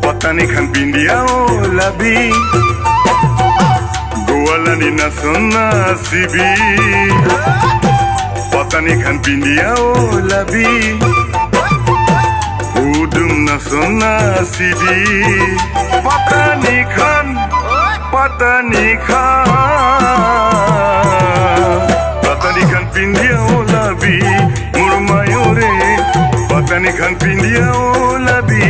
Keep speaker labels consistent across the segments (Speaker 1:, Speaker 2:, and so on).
Speaker 1: Patani kan pindia o labi Goalani na sonna sibi Patani kan pindia o labi Udum na sonna sibi Patani kan Patani kan pindia o labi Murmayore Patani kan pindia o labi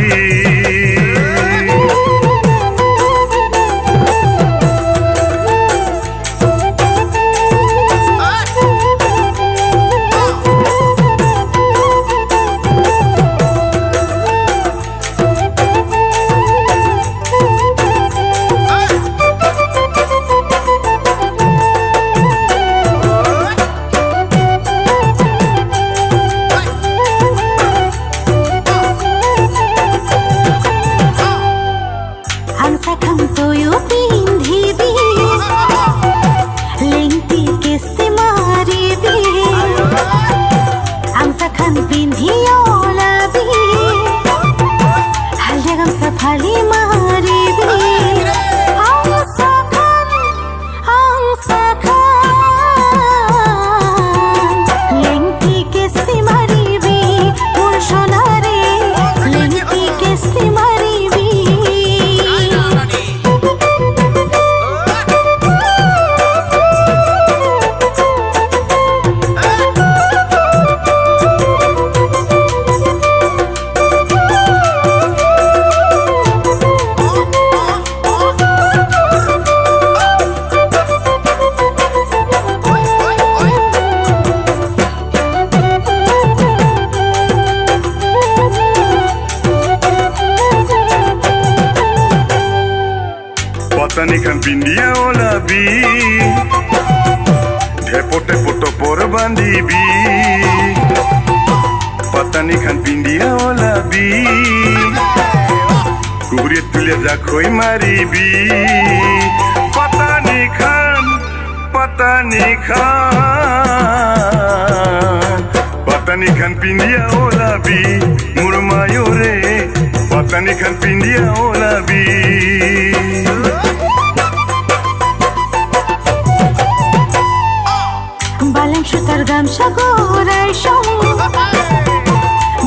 Speaker 1: Patani kan pindia o labi Depo tepo topor bandibi Patani kan pindia o labi Kubrit tulia jakoi maribi Patani kan Patani kan pindia o labi Murmayore Patani kan pindia o labi
Speaker 2: সুতার গামছা গোড়ায় song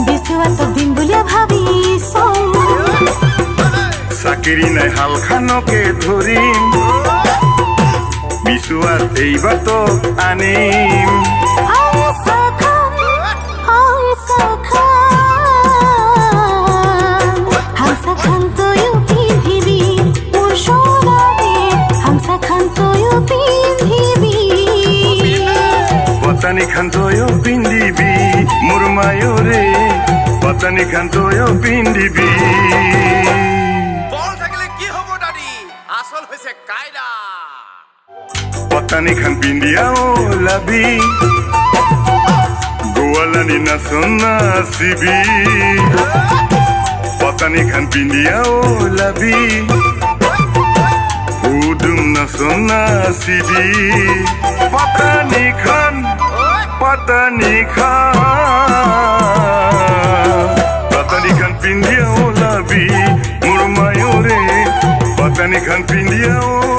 Speaker 2: বিসুয়া তো দিন বলিয়া ভাবি song
Speaker 1: চাকরি নাই হাল খানকে ধরিম বিসুয়ার এইবার তো আনিম
Speaker 2: হামসা খান তোয়ো পৃথিবী মোর সোনারে হামসা খান তোয়ো পৃথিবী
Speaker 1: Patani kan toyo pindibi Murmayore Patani kan toyo pindibi
Speaker 3: বল থাকলে কি হবো দাদি আসল হইছে কায়দা
Speaker 1: Patani kan pindia o labi Goalani na sonna sibi Patani kan pindia o labi Udum na sonna sibi Patani kan pindia o labi Murmayore Patani kan pindia o